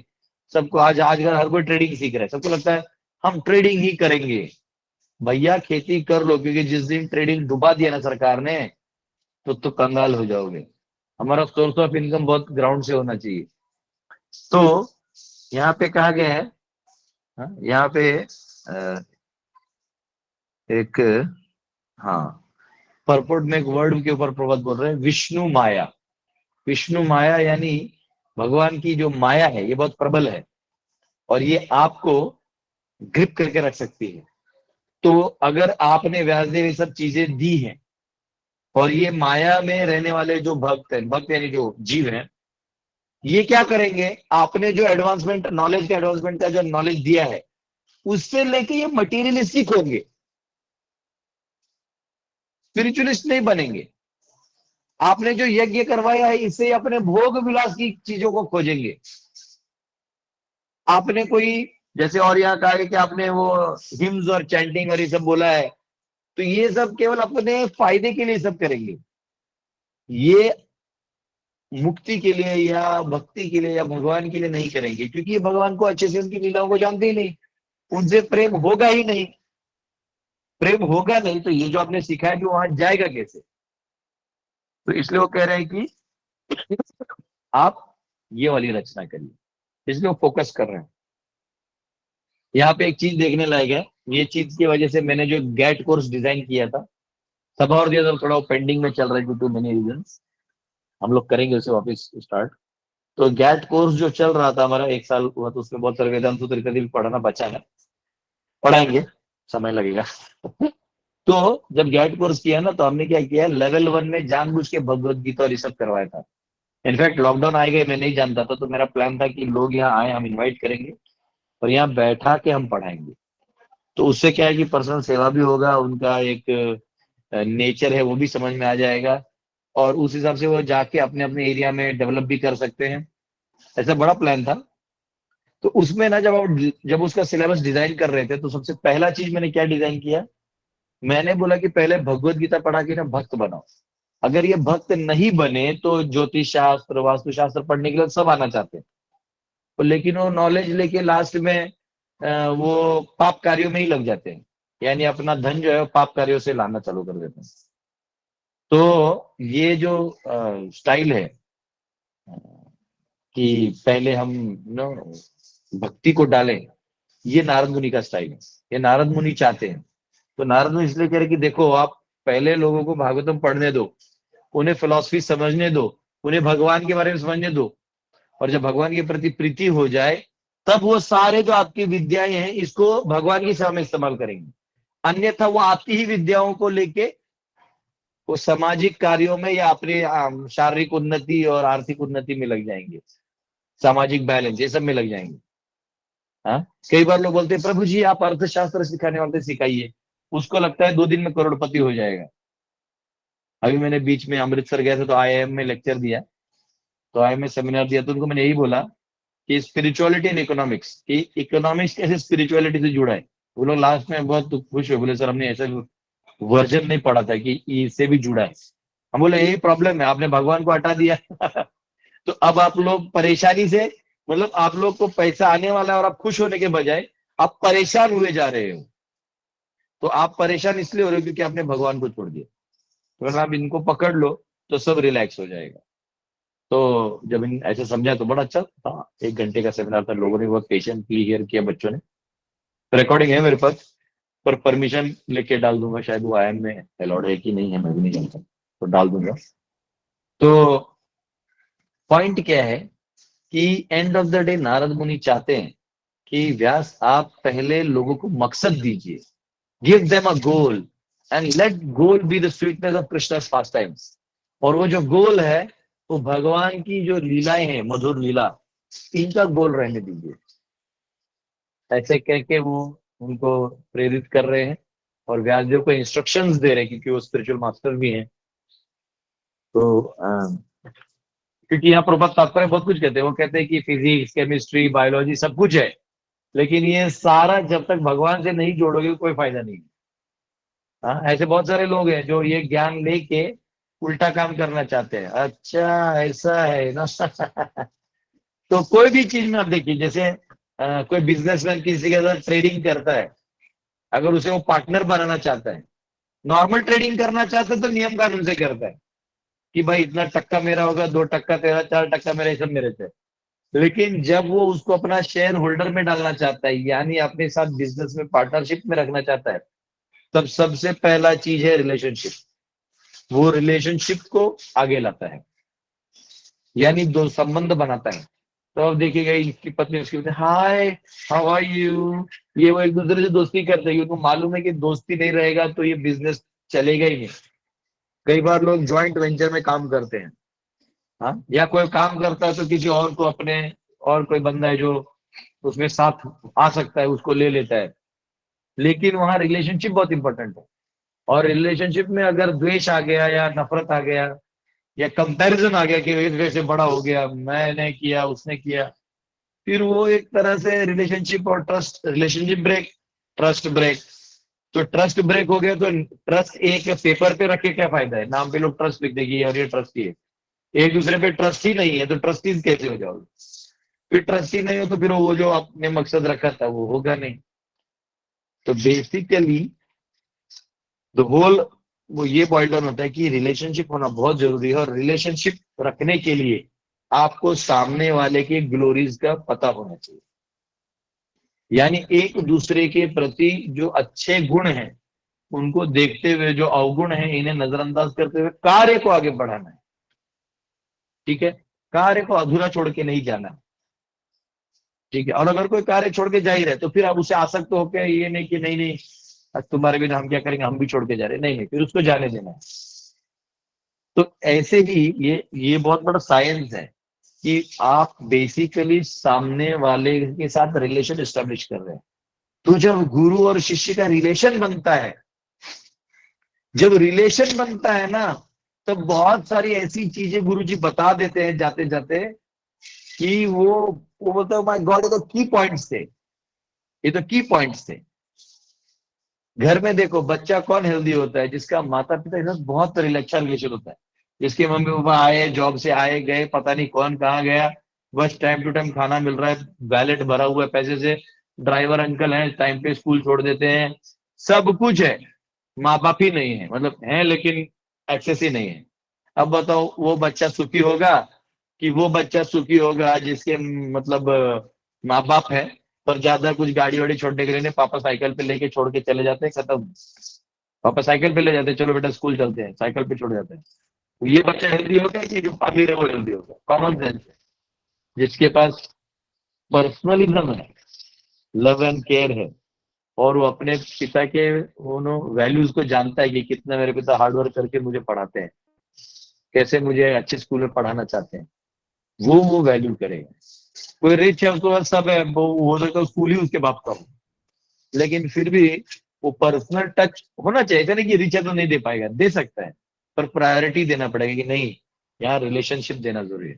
सबको, आजकल हर कोई ट्रेडिंग सीख रहा है, सबको लगता है हम ट्रेडिंग ही करेंगे। भैया खेती कर लो, क्योंकि जिस दिन ट्रेडिंग डुबा दिया ना सरकार ने, तो कंगाल हो जाओगे। हमारा सोर्स ऑफ इनकम बहुत ग्राउंड से होना चाहिए। तो यहाँ पे कहा गया है, यहाँ पे एक, हाँ, परपोर्ट में एक वर्ड के ऊपर प्रभात बोल रहे हैं, विष्णु माया। विष्णु माया यानी भगवान की जो माया है ये बहुत प्रबल है और ये आपको ग्रिप करके रख सकती है। तो अगर आपने व्यासदेव ये सब चीजें दी हैं और ये माया में रहने वाले जो भक्त हैं, भक्त यानी जो जीव हैं, ये क्या करेंगे, आपने जो एडवांसमेंट, नॉलेज का एडवांसमेंट का जो नॉलेज दिया है उससे लेके ये मटीरियलिस्टिक होंगे, स्पिरिचुअलिस्ट नहीं बनेंगे। आपने जो यज्ञ करवाया है इससे अपने भोग विलास की चीजों को खोजेंगे। आपने कोई, जैसे और यहाँ कहा है कि आपने वो हिम्स और चैंटिंग और ये सब बोला है, तो ये सब केवल अपने फायदे के लिए सब करेंगे। ये मुक्ति के लिए या भक्ति के लिए या भगवान के लिए नहीं करेंगे, क्योंकि ये भगवान को अच्छे से, उनकी लीलाओं को जानते ही नहीं, उनसे प्रेम होगा ही नहीं। प्रेम होगा नहीं तो ये जो आपने सिखाया कि वहां जाएगा कैसे। तो इसलिए वो कह रहे हैं कि आप ये वाली रचना करिए, इसलिए वो फोकस कर रहे हैं। यहाँ पे एक चीज देखने लायक है, ये चीज की वजह से मैंने जो गेट कोर्स डिजाइन किया था, सब और दिया था, थोड़ा पेंडिंग में चल रहा है टू मेनी रीजंस, हम लोग करेंगे उसे वापस स्टार्ट। तो गेट कोर्स जो चल रहा था हमारा, 1 साल हुआ, तो उसमें बहुत सारे वेदांत सूत्र इत्यादि भी पढ़ाना बचा है, पढ़ाएंगे, समय लगेगा। तो जब गेट कोर्स किया ना, तो हमने क्या किया, लेवल 1 में जानबूझ के भगवत गीता और ये सब करवाया था। इनफैक्ट लॉकडाउन आ गए, मैं नहीं जानता था, तो मेरा प्लान था कि लोग यहाँ आए, हम इनवाइट करेंगे और यहाँ बैठा के हम पढ़ाएंगे। तो उससे क्या है कि पर्सनल सेवा भी होगा, उनका एक नेचर है वो भी समझ में आ जाएगा, और उस हिसाब से वो जाके अपने अपने एरिया में डेवलप भी कर सकते हैं। ऐसा बड़ा प्लान था। तो उसमें ना, जब उसका सिलेबस डिजाइन कर रहे थे, तो सबसे पहला चीज मैंने क्या डिजाइन किया, मैंने बोला कि पहले भगवत गीता पढ़ा के ना भक्त बनाओ। अगर ये भक्त नहीं बने तो ज्योतिष शास्त्र वास्तुशास्त्र पढ़ने के लिए सब आना चाहते हैं, तो लेकिन वो नॉलेज लेके लास्ट में वो पाप कार्यों में ही लग जाते हैं, यानी अपना धन जो है वो पाप कार्यों से लाना चालू कर देते हैं। तो ये जो स्टाइल है कि पहले हम नो भक्ति को डालें, ये नारद मुनि का स्टाइल है, ये नारद मुनि चाहते हैं। तो नारद मुनि इसलिए कह रहे कि देखो आप पहले लोगों को भागवतम पढ़ने दो, उन्हें फिलॉसफी समझने दो, उन्हें भगवान के बारे में समझने दो, और जब भगवान के प्रति प्रीति हो जाए तब वो सारे जो आपकी विद्याएं हैं इसको भगवान की सेवा में इस्तेमाल करेंगे। अन्यथा वो आपकी ही विद्याओं को लेके वो सामाजिक कार्यों में या अपनी शारीरिक उन्नति और आर्थिक उन्नति में लग जाएंगे, सामाजिक बैलेंस ये सब में लग जाएंगे। हाँ, कई बार लोग बोलते हैं प्रभु जी आप अर्थशास्त्र सिखाने वाले सिखाइए, उसको लगता है 2 दिन में करोड़पति हो जाएगा। अभी मैंने बीच में अमृतसर गया था तो IIM में लेक्चर दिया, तो IIM में सेमिनार दिया, तो उनको मैंने यही बोला कि स्पिरिचुअलिटी एंड इकोनॉमिक्स, कि इकोनॉमिक्स कैसे स्पिरिचुअलिटी से जुड़ा है। वो लोग लास्ट में बहुत खुश हुए, बोले सर हमने ऐसा वर्जन नहीं पढ़ा था कि इससे भी जुड़ा है। हम बोले यही प्रॉब्लम है, आपने भगवान को हटा दिया तो अब आप लोग परेशानी से, मतलब आप लोग को पैसा आने वाला है और आप खुश होने के बजाय आप परेशान हुए जा रहे हो। तो आप परेशान इसलिए हो रहे हो क्योंकि आपने भगवान को छोड़ दिया। तो अगर आप इनको पकड़ लो तो सब रिलैक्स हो जाएगा। तो जब इन ऐसे समझा तो बड़ा अच्छा था। 1 घंटे का सेमिनार था, लोगों ने बहुत पेशेंटली हियर किया, बच्चों ने। रिकॉर्डिंग है मेरे पास, पर परमिशन लेके डाल दूंगा, शायद वो IIM में अलाउड है कि नहीं है मैं भी नहीं जानता, तो डाल दूंगा। तो पॉइंट क्या है कि end of the day Narad मुनि चाहते हैं कि व्यास आप पहले लोगों को मकसद दीजिए, give them a goal and let goal be the sweetness of Krishna's fast times. और वो जो गोल है वो भगवान की जो लीलाएं हैं, मधुर लीला, इनका गोल रहने दीजिए। ऐसे कह के वो उनको प्रेरित कर रहे हैं और व्यासदेव को इंस्ट्रक्शंस दे रहे हैं, क्योंकि वो स्पिरिचुअल मास्टर भी हैं। तो क्योंकि यहाँ प्रभात तात्पर्य बहुत कुछ कहते हैं, वो कहते हैं कि फिजिक्स केमिस्ट्री बायोलॉजी सब कुछ है, लेकिन ये सारा जब तक भगवान से नहीं जोड़ोगे कोई फायदा नहीं। हाँ, ऐसे बहुत सारे लोग हैं जो ये ज्ञान लेके उल्टा काम करना चाहते हैं। अच्छा ऐसा है ना तो कोई भी चीज में आप देखिए, जैसे कोई बिजनेसमैन किसी के साथ ट्रेडिंग करता है, अगर उसे वो पार्टनर बनाना चाहता है, नॉर्मल ट्रेडिंग करना चाहता है तो नियम कानून से करता है कि भाई इतना टक्का मेरा होगा, 2 टक्का तेरा, 4 टक्का मेरा, सब मेरे से। लेकिन जब वो उसको अपना शेयर होल्डर में डालना चाहता है, यानी अपने साथ बिजनेस में पार्टनरशिप में रखना चाहता है, तब सबसे पहला चीज है रिलेशनशिप। वो रिलेशनशिप को आगे लाता है, यानी 2 संबंध बनाता है। तो अब देखिएगा इसकी पत्नी उसकी पत्नी, हाय हाउ आर यू, ये वो एक दूसरे से दोस्ती करते हैं, उनको मालूम है कि दोस्ती नहीं रहेगा तो ये बिजनेस चलेगा ही नहीं। कई बार लोग ज्वाइंट वेंचर में काम करते हैं, हाँ, या कोई काम करता है तो किसी और को, अपने और कोई बंदा है जो उसमें साथ आ सकता है उसको ले लेता है। लेकिन वहां रिलेशनशिप बहुत इंपॉर्टेंट है। और रिलेशनशिप में अगर द्वेष आ गया या नफरत आ गया या कंपैरिजन आ गया कि वैसे बड़ा हो गया, मैंने किया उसने किया, फिर वो एक तरह से रिलेशनशिप और रिलेशनशिप ब्रेक, ट्रस्ट ब्रेक। तो ट्रस्ट ब्रेक हो गया तो ट्रस्ट एक पेपर पे रख के क्या फायदा है, नाम पे लोग ट्रस्ट लिख देगी और ये ट्रस्ट ही है, एक दूसरे पे ट्रस्ट ही नहीं है, तो ट्रस्टीज कैसे हो जाओगे। फिर ट्रस्ट ही नहीं हो तो फिर वो जो आपने मकसद रखा था वो होगा नहीं। तो बेसिकली द होल वो ये बॉइल डाउन होता है कि रिलेशनशिप होना बहुत जरूरी है, और रिलेशनशिप रखने के लिए आपको सामने वाले के ग्लोरीज का पता होना चाहिए। यानी एक दूसरे के प्रति जो अच्छे गुण हैं उनको देखते हुए जो अवगुण है इन्हें नजरअंदाज करते हुए कार्य को आगे बढ़ाना है। ठीक है, कार्य को अधूरा छोड़ के नहीं जाना। ठीक है, और अगर कोई कार्य छोड़ के जा ही रहे तो फिर आप उसे आसक्त होकर ये नहीं कि नहीं नहीं आज तुम्हारे बिना हम क्या करेंगे, हम भी छोड़ के जा रहे, नहीं नहीं, फिर उसको जाने देना है। तो ऐसे ही ये बहुत बड़ा साइंस है कि आप बेसिकली सामने वाले के साथ रिलेशन एस्टेब्लिश कर रहे हैं। तो जब गुरु और शिष्य का रिलेशन बनता है, जब रिलेशन बनता है ना, तब बहुत सारी ऐसी चीजें गुरुजी बता देते हैं जाते जाते कि वो बोलते हैं माय गॉड, ये तो की पॉइंट्स थे, ये तो की पॉइंट्स थे। घर में देखो बच्चा कौन हेल्दी होता है, जिसका माता पिता के साथ बहुत अच्छा रिलेशन होता है, जिसके मम्मी पापा आए जॉब से आए गए, पता नहीं कौन कहाँ गया, बस टाइम टू टाइम खाना मिल रहा है, वैलेट भरा हुआ है पैसे से, ड्राइवर अंकल हैं टाइम पे स्कूल छोड़ देते हैं, सब कुछ है, माँ बाप ही नहीं है, मतलब है लेकिन एक्सेस ही नहीं है। अब बताओ वो बच्चा सुखी होगा कि वो बच्चा सुखी होगा जिसके मतलब माँ बाप है पर ज्यादा कुछ गाड़ी वाड़ी छोड़ने के लिए नहीं, पापा साइकिल पे लेके छोड़ के चले जाते हैं, खत्म। पापा साइकिल पे ले जाते हैं, चलो बेटा स्कूल चलते हैं, साइकिल पे छोड़ जाते हैं। तो ये बच्चा हेल्दी होगा कि जो अमीर है वो हेल्दी होगा? कॉमन सेंस है। जिसके पास पर्सनलिज्म है, लव एंड केयर है, और वो अपने पिता के वैल्यूज को जानता है कि कितना मेरे पिता हार्डवर्क करके मुझे पढ़ाते हैं, कैसे मुझे अच्छे स्कूल में पढ़ाना चाहते हैं, वो वैल्यू करेगा। कोई रिच है उसके पास सब है, वो हो सकता है स्कूल ही उसके बाप का हो, लेकिन फिर भी वो पर्सनल टच होना चाहिए। ऐसा नहीं कि रिच है तो नहीं दे पाएगा, दे सकता है, पर प्रायोरिटी देना पड़ेगा कि नहीं, यहाँ रिलेशनशिप देना जरूरी है।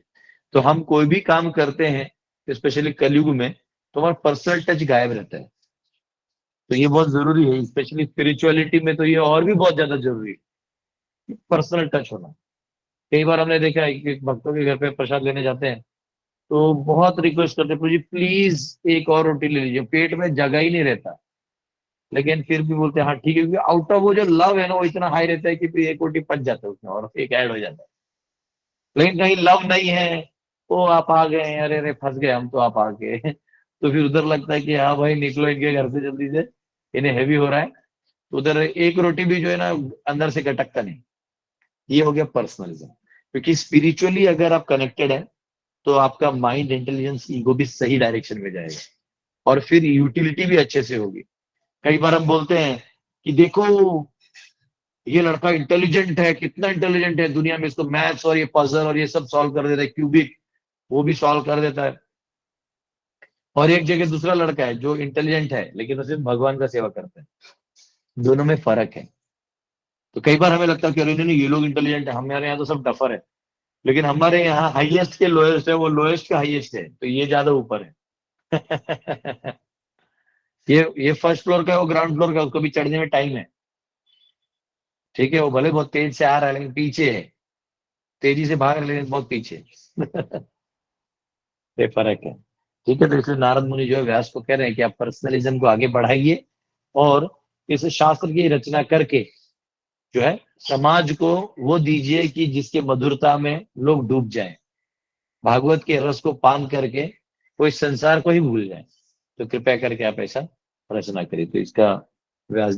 तो हम कोई भी काम करते हैं स्पेशली कलयुग में, तो हमारा पर्सनल टच गायब रहता है। तो ये बहुत जरूरी है, स्पेशली स्पिरिचुअलिटी में तो ये और भी बहुत ज्यादा जरूरी है, पर्सनल टच होना। कई बार हमने देखा है कि भक्तों के घर पे प्रसाद लेने जाते हैं तो बहुत रिक्वेस्ट करते हैं, प्रभु जी प्लीज एक और रोटी ले लीजिए, पेट में जगह ही नहीं रहता, लेकिन फिर भी बोलते हैं हाँ ठीक है, क्योंकि आउट ऑफ वो जो लव है ना वो इतना हाई रहता है कि फिर एक रोटी पच जाता है उसमें और एक ऐड हो जाता है। लेकिन कहीं लव नहीं है, वो आप आ गए, अरे अरे फंस गए हम तो आप आ गए तो फिर उधर लगता है कि हाँ भाई निकलो इनके घर से जल्दी से, इन्हें हैवी हो रहा है। तो उधर एक रोटी भी जो है ना अंदर से गटकता नहीं। ये हो गया पर्सनलिज्म। क्योंकि स्पिरिचुअली अगर आप कनेक्टेड है तो आपका माइंड, इंटेलिजेंस, ईगो भी सही डायरेक्शन में जाएगा और फिर यूटिलिटी भी अच्छे से होगी। कई बार हम बोलते हैं कि देखो ये लड़का इंटेलिजेंट है, कितना इंटेलिजेंट है, दुनिया में इसको मैथ्स और ये पजल और ये सब सॉल्व कर देता है, क्यूबिक वो भी सॉल्व कर देता है। और एक जगह दूसरा लड़का है जो इंटेलिजेंट है लेकिन वो सिर्फ भगवान का सेवा करता है। दोनों में फर्क है। तो कई बार हमें लगता है कि अरे नहीं ये लोग इंटेलिजेंट है, हमारे यहाँ तो सब डफर है, लेकिन हमारे यहाँ हाईएस्ट के लोएस्ट है, वो लोएस्ट का हाईएस्ट है, तो ये ज्यादा ऊपर है ये फर्स्ट फ्लोर का है, वो ग्राउंड फ्लोर का, उसको भी चढ़ने में टाइम है। ठीक है, वो भले बहुत तेज से आ रहा है लेकिन पीछे है, तेजी से भाग रहा है लेकिन बहुत पीछे ये फर्क है। ठीक है, तो इसलिए नारद मुनि जो है व्यास को कह रहे हैं कि आप पर्सनलिज्म को आगे बढ़ाइए और इस शास्त्र की रचना करके जो है समाज को वो दीजिए कि जिसके मधुरता में लोग डूब जाएं, भागवत के रस को पान करके वो इस संसार को ही भूल जाए। तो कृपया करके आप ऐसा रचना करिए। तो इसका व्यास,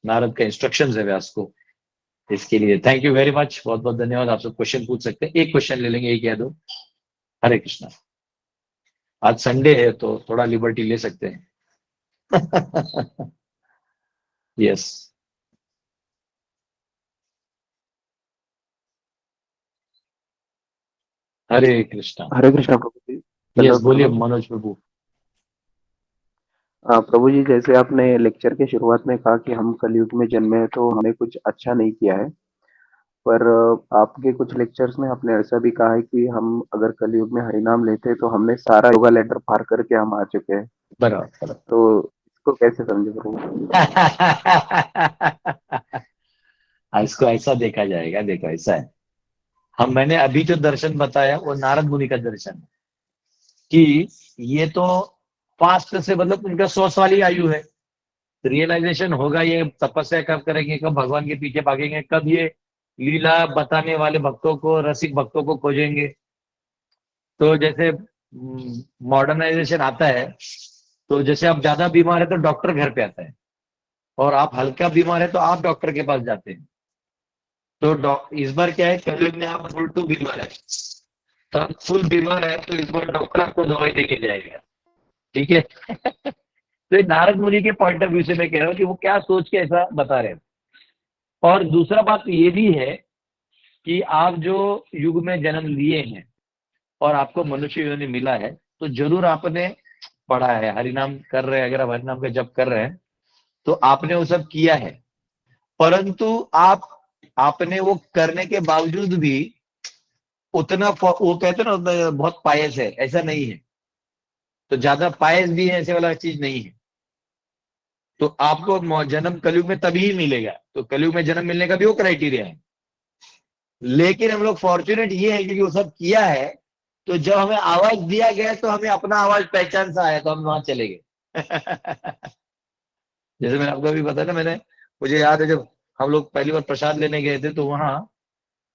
नारद का इंस्ट्रक्शन है व्यास को, इसके लिए थैंक यू वेरी मच, बहुत बहुत धन्यवाद। आप सब क्वेश्चन पूछ सकते हैं, एक क्वेश्चन ले लेंगे, एक या दो। हरे कृष्णा। आज संडे है तो थोड़ा लिबर्टी ले सकते हैं यस हरे कृष्णा प्रभु जी। यस बोलिए मनोज प्रभु। प्रभु जी, जैसे आपने लेक्चर के शुरुआत में कहा कि हम कलयुग में जन्मे हैं तो हमने कुछ अच्छा नहीं किया है, पर आपके कुछ लेक्चर्स में आपने ऐसा भी कहा है कि हम अगर कलयुग में हरिनाम लेते हैं तो हमने सारा योगा लेटर पार करके हम आ चुके हैं। बराबर तो इसको कैसे समझे प्रभु? इसको ऐसा देखा जाएगा, देखो ऐसा है, मैंने अभी जो दर्शन बताया वो नारद मुनि का दर्शन है कि ये तो पास्ट से, मतलब उनका 100 साल ही आयु है, रियलाइजेशन होगा ये तपस्या कब करेंगे, कब भगवान के पीछे भागेंगे, कब ये लीला बताने वाले भक्तों को, रसिक भक्तों को खोजेंगे। तो जैसे मॉडर्नाइजेशन आता है तो जैसे आप ज्यादा बीमार है तो डॉक्टर घर पे आता है, और आप हल्का बीमार है तो आप डॉक्टर के पास जाते हैं। तो इस बार क्या है, कलयुग में आप फुल टू बीमार है, तो आप फुल बीमार है तो इस बार डॉक्टर आपको दवाई देके जाएगा। ठीक है तो ये नारद मुनि के पॉइंट ऑफ व्यू से मैं कह रहा हूँ कि वो क्या सोच के ऐसा बता रहे हैं। और दूसरा बात ये भी है कि आप जो युग में जन्म लिए हैं और आपको मनुष्य योनि मिला है, तो जरूर आपने पढ़ा है, हरिनाम कर रहे हैं, अगर आप हरिनाम का जप कर रहे हैं तो आपने वो सब किया है, परंतु आपने वो करने के बावजूद भी उतना, वो कहते हैं ना बहुत पायस है, ऐसा नहीं है। तो ज्यादा पायस भी है ऐसे वाला चीज नहीं है। तो आपको जन्म कलयुग में तभी ही मिलेगा, तो कलयुग में जन्म मिलने का भी वो क्राइटेरिया है। लेकिन हम लोग फॉर्चुनेट ये है क्योंकि वो सब किया है, तो जब हमें आवाज दिया गया तो हमें अपना आवाज पहचान सा आया, तो हम वहां चले गए। जैसे मैंने आपको अभी बताया ना, मुझे याद है जब हम लोग पहली बार प्रसाद लेने गए थे, तो वहां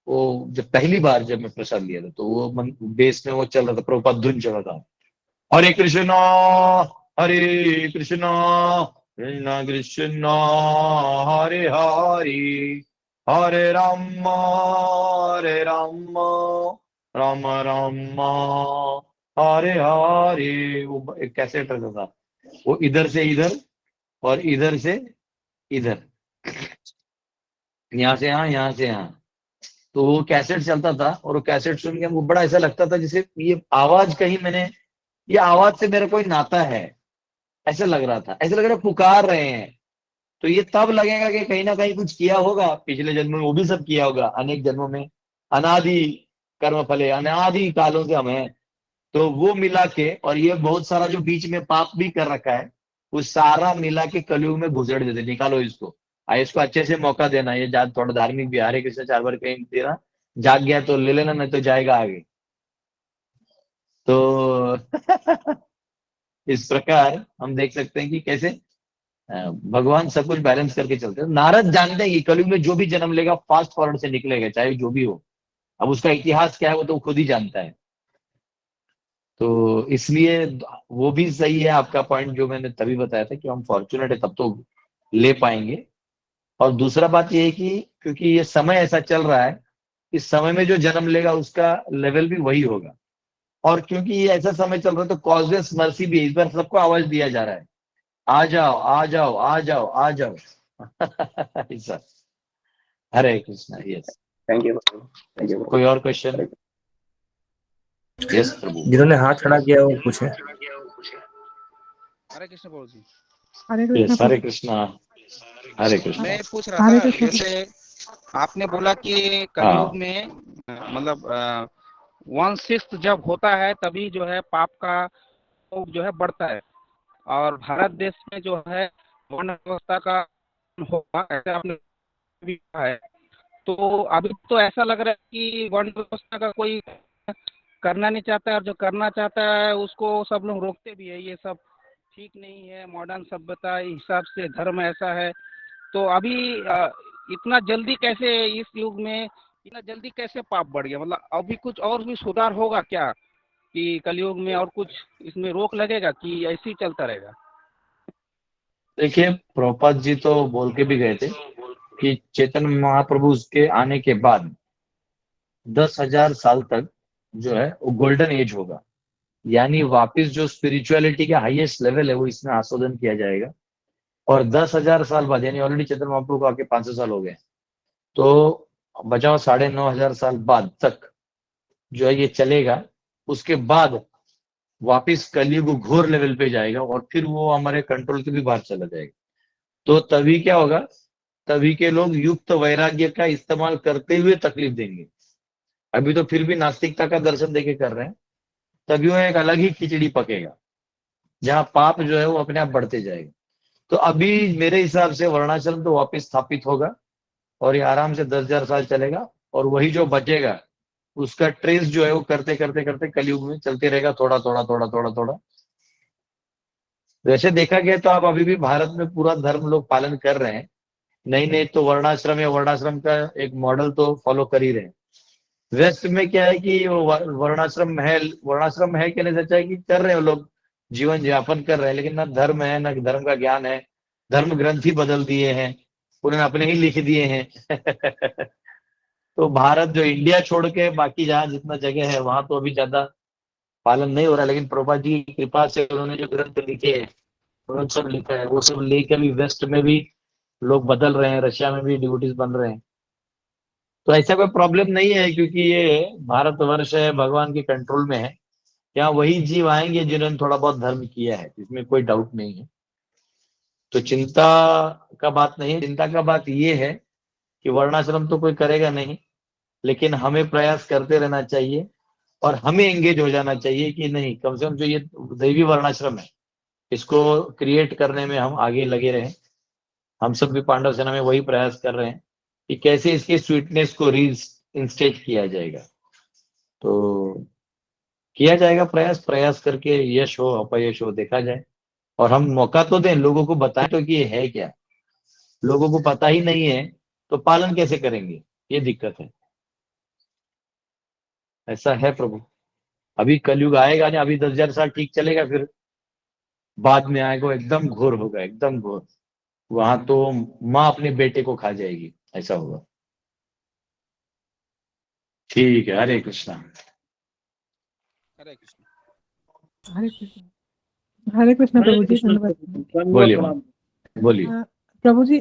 वो जब पहली बार जब मैं प्रसाद लिया था, तो वो बेस में वो चल रहा था, प्रभुपाद धुन चल रहा था, हरे कृष्णा हरे कृष्णा कृष्णा कृष्णा हरे हरे हरे राम राम राम हरे हरे। वो एक कैसेट रहता था, वो इधर से इधर और इधर से इधर, यहाँ से यहाँ, यहाँ से यहाँ, तो वो कैसेट चलता था। और वो कैसेट सुन के हमको बड़ा ऐसा लगता था जैसे ये आवाज कहीं ये आवाज से मेरा कोई नाता है, ऐसा लग रहा था, ऐसा लग रहा पुकार रहे हैं। तो ये तब लगेगा कि कहीं ना कहीं कुछ किया होगा पिछले जन्म में, वो भी सब किया होगा अनेक जन्मों में, अनादि कर्म फले, अनादि कालों से हम हैं। तो वो मिला के, और ये बहुत सारा जो बीच में पाप भी कर रखा है, वो सारा मिला के कलयुग में घुसेड़ देते, निकालो इसको। इसको अच्छे से मौका देना, ये थोड़ा धार्मिक भी, हरे कृष्ण 4 बार कहीं देना, जाग गया तो ले लेना, नहीं तो जाएगा आगे। तो इस प्रकार हम देख सकते हैं कि कैसे भगवान सब कुछ बैलेंस करके चलते हैं। नारद जानते हैं कि कलयुग में जो भी जन्म लेगा फास्ट फॉरवर्ड से निकलेगा, चाहे जो भी हो। अब उसका इतिहास क्या है वो तो खुद ही जानता है। तो इसलिए वो भी सही है आपका पॉइंट जो मैंने तभी बताया था कि हम फॉर्चुनेट है तब तो ले पाएंगे। और दूसरा बात ये है कि क्योंकि ये समय ऐसा चल रहा है, इस समय में जो जन्म लेगा उसका लेवल भी वही होगा। और क्योंकि ये ऐसा समय चल रहा है, तो कॉजेस मर्सी भी, इस बार सबको आवाज दिया जा रहा है, आ जाओ आ जाओ आ जाओ आ जाओ। ऐसा। हरे Krishna. Yes, thank you thank you. कोई और क्वेश्चन? यस प्रभु। जिन्होंने हाथ खड़ा किया वो पूछे। हरे कृष्ण प्रभु जी। यस, हरे कृष्णा। हरे कृष्णा। मैं पूछ रहा था, जैसे आपने बोला कि कलयुग में मतलब 1/6 जब होता है तभी जो है पाप का जो है बढ़ता है, और भारत देश में जो है वर्ण व्यवस्था का होगा, ऐसे आपने भी कहा है। तो अभी तो ऐसा लग रहा है कि वर्ण व्यवस्था का कोई करना नहीं चाहता है, और जो करना चाहता है उसको सब लोग रोकते भी है, ये सब ठीक नहीं है, मॉडर्न सभ्यता हिसाब से धर्म ऐसा है। तो अभी इतना जल्दी कैसे इस युग में इतना जल्दी कैसे पाप बढ़ गया? मतलब अभी कुछ और भी सुधार होगा क्या कि कलयुग में, और कुछ इसमें रोक लगेगा कि ऐसे ही चलता रहेगा? देखिए, प्रभुपाद जी तो बोल के भी गए थे कि चैतन्य महाप्रभु के आने के बाद 10,000 साल तक जो है वो गोल्डन एज होगा, यानी वापस जो स्पिरिचुअलिटी का हाईएस्ट लेवल है वो इसमें आस्वादन किया जाएगा। और 10,000 साल बाद, यानी ऑलरेडी चैतन्य महाप्रभु को आके 500 साल हो गए, तो बचाओ 9,500 साल बाद तक जो है ये चलेगा। उसके बाद वापिस कलयुग घोर लेवल पे जाएगा, और फिर वो हमारे कंट्रोल के भी बाहर चला जाएगा। तो तभी क्या होगा, तभी के लोग युक्त वैराग्य का इस्तेमाल करते हुए तकलीफ देंगे। अभी तो फिर भी नास्तिकता का दर्शन देके कर रहे हैं, तभी वो एक अलग ही खिचड़ी पकेगा जहां पाप जो है वो अपने आप बढ़ते जाएगा। तो अभी मेरे हिसाब से वर्णाश्रम तो वापस स्थापित होगा, और ये आराम से 10,000 साल चलेगा, और वही जो बचेगा उसका ट्रेस जो है वो करते करते करते कलयुग में चलते रहेगा, थोड़ा थोड़ा थोड़ा थोड़ा थोड़ा। वैसे देखा गया तो आप अभी भी भारत में पूरा धर्म लोग पालन कर रहे हैं, नहीं तो वर्णाश्रम या वर्णाश्रम का एक मॉडल तो फॉलो कर ही रहे हैं। वेस्ट में क्या है कि वर्णाश्रम है कि नहीं, सच्चा है कि कर रहे हैं लोग, जीवन यापन कर रहे हैं, लेकिन ना धर्म है ना धर्म का ज्ञान है। धर्म ग्रंथ ही बदल दिए हैं, उन्होंने अपने ही लिख दिए हैं। तो भारत जो इंडिया छोड़ के बाकी जहाँ जितना जगह है वहां तो अभी ज्यादा पालन नहीं हो रहा, लेकिन प्रभुपाद जी की कृपा से उन्होंने जो ग्रंथ लिखे हैं उन्होंने सब लिखा है, वो सब लेके भी वेस्ट में भी लोग बदल रहे हैं, रशिया में भी डिवोटीज बन रहे हैं। तो ऐसा कोई प्रॉब्लम नहीं है, क्योंकि ये भारतवर्ष है, भगवान के कंट्रोल में है। यहाँ वही जीव आएंगे जिन्होंने थोड़ा बहुत धर्म किया है, इसमें कोई डाउट नहीं है। तो चिंता का बात नहीं, चिंता का बात ये है कि वर्णाश्रम तो कोई करेगा नहीं, लेकिन हमें प्रयास करते रहना चाहिए, और हमें एंगेज हो जाना चाहिए कि नहीं, कम से कम जो ये दैवी वर्णाश्रम है इसको क्रिएट करने में हम आगे लगे रहे। हम सब भी पांडव सेना में वही प्रयास कर रहे हैं कि कैसे इसके स्वीटनेस को रीइंस्टेट किया जाएगा। तो किया जाएगा प्रयास करके यश हो अपयश हो देखा जाए। और हम मौका तो दें, लोगों को बताएं तो कि ये है क्या। लोगों को पता ही नहीं है तो पालन कैसे करेंगे, ये दिक्कत है। ऐसा है प्रभु। अभी कलयुग आएगा ना, अभी 10,000 साल ठीक चलेगा, फिर बाद में आएगा एकदम घोर होगा, एकदम घोर। वहां तो माँ अपने बेटे को खा जाएगी, ऐसा होगा। ठीक है, हरे कृष्णा। हरे कृष्ण। हरे कृष्ण। हरे कृष्ण प्रभु जी, धन्यवाद। बोलिए माँ, बोलिए। प्रभु जी,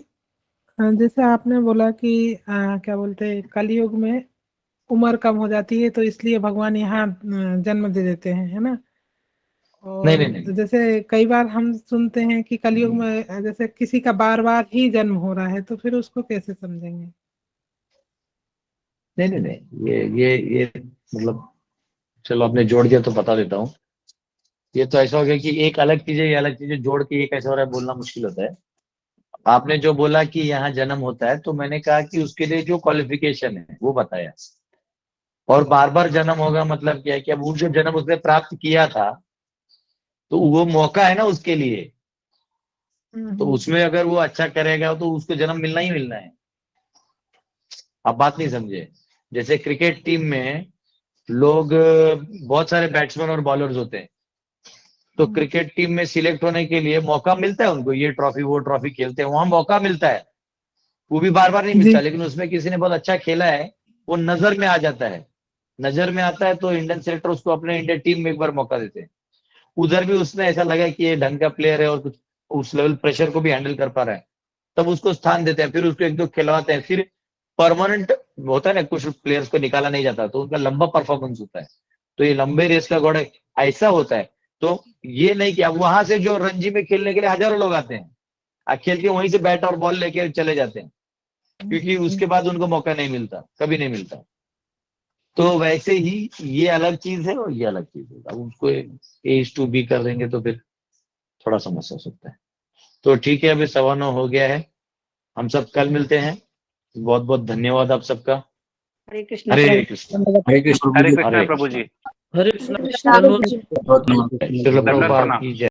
जैसे आपने बोला कि क्या बोलते हैं, कलयुग में उम्र कम हो जाती है तो इसलिए भगवान यहाँ जन्म दे देते हैं, है ना। और नहीं। जैसे कई बार हम सुनते हैं कि कलयुग में जैसे किसी का बार बार ही जन्म हो रहा है, तो फिर उसको कैसे समझेंगे? नहीं, ये मतलब चलो आपने जोड़ दिया तो बता देता हूँ। ये तो ऐसा हो गया कि एक अलग चीज है, ये अलग चीजें जोड़ के ये कैसे हो रहा है बोलना मुश्किल होता है। आपने जो बोला कि यहाँ जन्म होता है, तो मैंने कहा कि उसके लिए जो क्वालिफिकेशन है वो बताया। और बार बार जन्म होगा मतलब क्या है कि अब वो जो जन्म उसने प्राप्त किया था तो वो मौका है ना उसके लिए। तो उसमें अगर वो अच्छा करेगा तो उसको जन्म मिलना ही मिलना है। आप बात नहीं समझे। जैसे क्रिकेट टीम में लोग बहुत सारे बैट्समैन और बॉलर्स होते हैं, तो क्रिकेट टीम में सिलेक्ट होने के लिए मौका मिलता है उनको, ये ट्रॉफी वो ट्रॉफी खेलते हैं, वहां मौका मिलता है, वो भी बार बार नहीं मिलता। लेकिन उसमें किसी ने बहुत अच्छा खेला है, वो नजर में आ जाता है, नजर में आता है तो इंडियन सेलेक्टर उसको अपने इंडियन टीम में एक बार मौका देते हैं। उधर भी उसने ऐसा लगा कि ये ढंग का प्लेयर है और कुछ उस लेवल प्रेशर को भी हैंडल कर पा रहा है, तब उसको स्थान देते हैं, फिर उसको एक दो खिलवाते हैं। फिर परमानेंट होता है ना, कुछ प्लेयर्स को निकाला नहीं जाता तो उनका लंबा परफॉर्मेंस होता है। तो ये लंबे रेस का घोड़ा ऐसा होता है। तो ये नहीं कि अब वहां से जो रणजी में खेलने के लिए हजारों लोग आते हैं, खेल के वहीं से बैट और बॉल लेके चले जाते हैं, क्योंकि उसके बाद उनको मौका नहीं मिलता, कभी नहीं मिलता। तो वैसे ही ये अलग चीज है और ये अलग चीज है। अब उसको एज टू बी कर देंगे तो फिर थोड़ा समस्या हो सकता है। तो ठीक है, अभी 9:15 हो गया है, हम सब कल मिलते हैं। बहुत बहुत धन्यवाद आप सबका। हरे कृष्ण। हरे कृष्ण। हरे कृष्ण हरे कृष्ण प्रभु जी। हरे कृष्ण प्रभु जी। श्रील प्रभुपाद की जय।